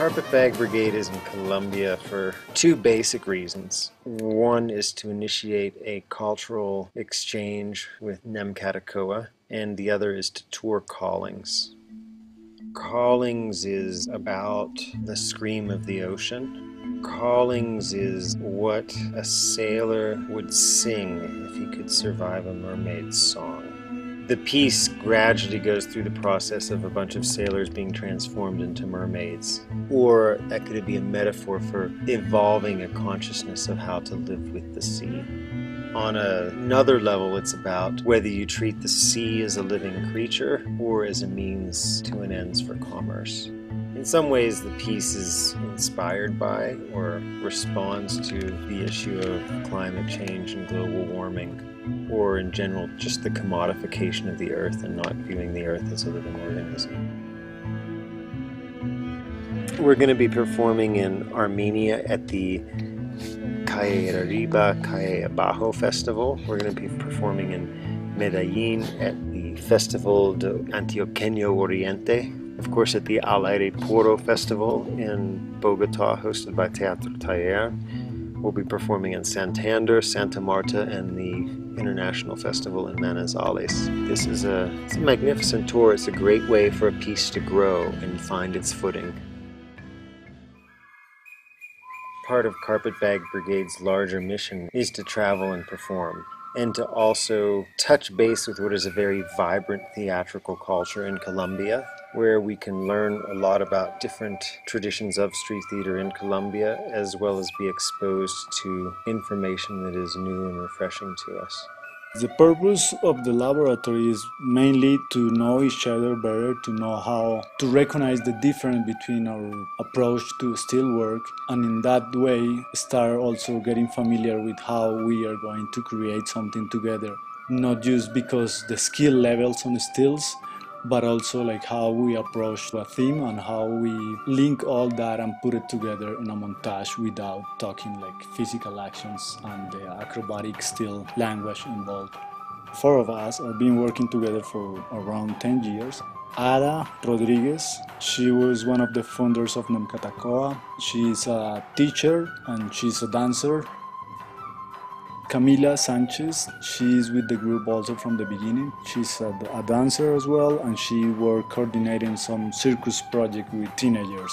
Carpetbag Brigade is in Colombia for two basic reasons. One is to initiate a cultural exchange with Nemcatacoa, and the other is to tour Callings. Callings is about the scream of the ocean. Callings is what a sailor would sing if he could survive a mermaid's song. The piece gradually goes through the process of a bunch of sailors being transformed into mermaids. Or that could be a metaphor for evolving a consciousness of how to live with the sea. On another level, it's about whether you treat the sea as a living creature or as a means to an ends for commerce. In some ways, the piece is inspired by or responds to the issue of climate change and global warming, or in general, just the commodification of the earth and not viewing the earth as a living organism. We're going to be performing in Armenia at the Calle Arriba, Calle Abajo festival. We're going to be performing in Medellin at the Festival de Antioqueño Oriente. Of course, at the Al Aire Puro Festival in Bogota, hosted by Teatro Taller. We'll be performing in Santander, Santa Marta, and the International Festival in Manizales. This is it's a magnificent tour. It's a great way for a piece to grow and find its footing. Part of Carpetbag Brigade's larger mission is to travel and perform, and to also touch base with what is a very vibrant theatrical culture in Colombia, where we can learn a lot about different traditions of street theater in Colombia, as well as be exposed to information that is new and refreshing to us. The purpose of the laboratory is mainly to know each other better, to know how to recognize the difference between our approach to still work, and in that way start also getting familiar with how we are going to create something together. Not just because the skill levels on stills, but also like how we approach a theme and how we link all that and put it together in a montage without talking like physical actions and the acrobatic still language involved. Four of us have been working together for around 10 years. Ada Rodriguez, she was one of the founders of Nemcatacoa. She's a teacher and she's a dancer. Camila Sanchez, she's with the group also from the beginning. She's a dancer as well, and she worked coordinating some circus project with teenagers.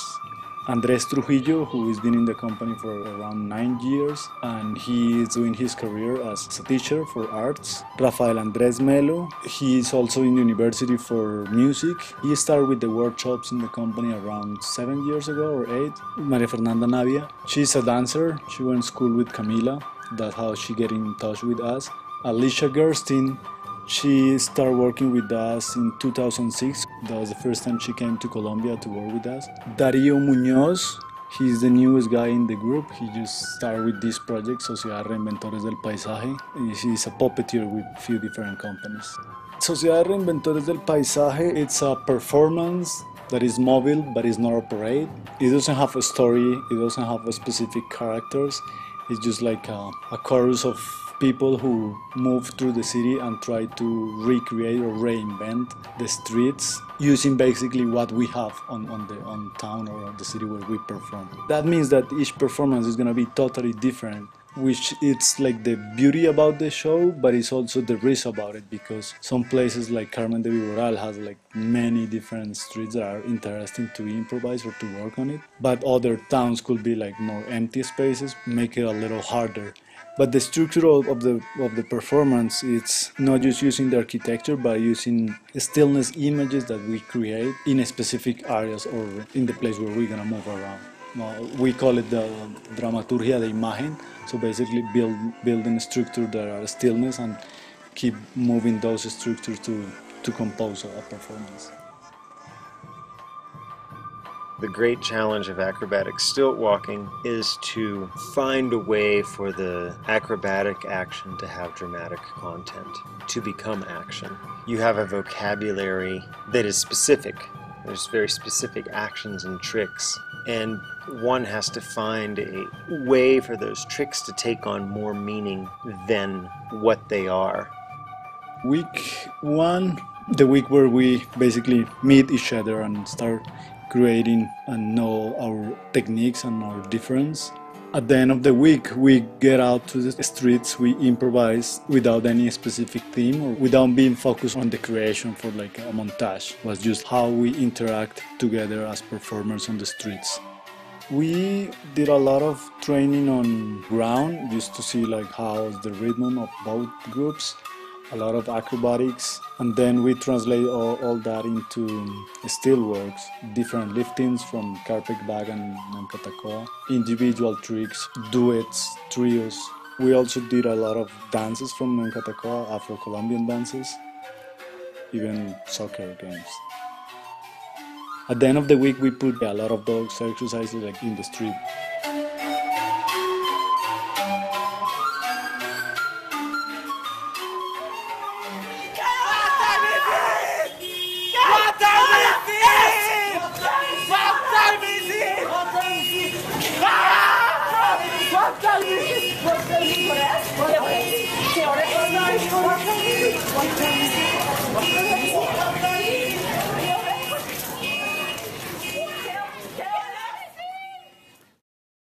Andres Trujillo, who has been in the company for around 9 years, and he is doing his career as a teacher for arts. Rafael Andres Melo, he is also in university for music. He started with the workshops in the company around 7 years ago or 8. Maria Fernanda Navia, she's a dancer. She went to school with Camila. That's how she get in touch with us. Alicia Gerstein, she started working with us in 2006. That was the first time she came to Colombia to work with us. Darío Muñoz, he's the newest guy in the group. He just started with this project, Sociedad Reinventores del Paisaje. He's a puppeteer with a few different companies. Sociedad Reinventores del Paisaje, it's a performance that is mobile but is not a parade. It doesn't have a story, it doesn't have a specific characters. It's just like a chorus of people who move through the city and try to recreate or reinvent the streets using basically what we have on town or the city where we perform. That means that each performance is going to be totally different, which it's like the beauty about the show, but it's also the risk about it, because some places like Carmen de Viboral has like many different streets that are interesting to improvise or to work on it, but other towns could be like more empty spaces, make it a little harder. But the structure of the performance, it's not just using the architecture, but using stillness images that we create in specific areas or in the place where we're gonna move around. We call it the dramaturgia de imagen. So basically building structure that are stillness and keep moving those structures to compose a performance. The great challenge of acrobatic stilt walking is to find a way for the acrobatic action to have dramatic content, to become action. You have a vocabulary that is specific. There's very specific actions and tricks, and one has to find a way for those tricks to take on more meaning than what they are. Week 1, the week where we basically meet each other and start creating and know our techniques and our difference. At the end of the week, we get out to the streets, we improvise without any specific theme or without being focused on the creation for like a montage. It was just how we interact together as performers on the streets. We did a lot of training on ground just to see like how's the rhythm of both groups, a lot of acrobatics, and then we translate all that into still works, different liftings from Carpetbag and Nemcatacoa, individual tricks, duets, trios. We also did a lot of dances from Nemcatacoa, Afro-Colombian dances, even soccer games. At the end of the week, we put a lot of those exercises like in the street.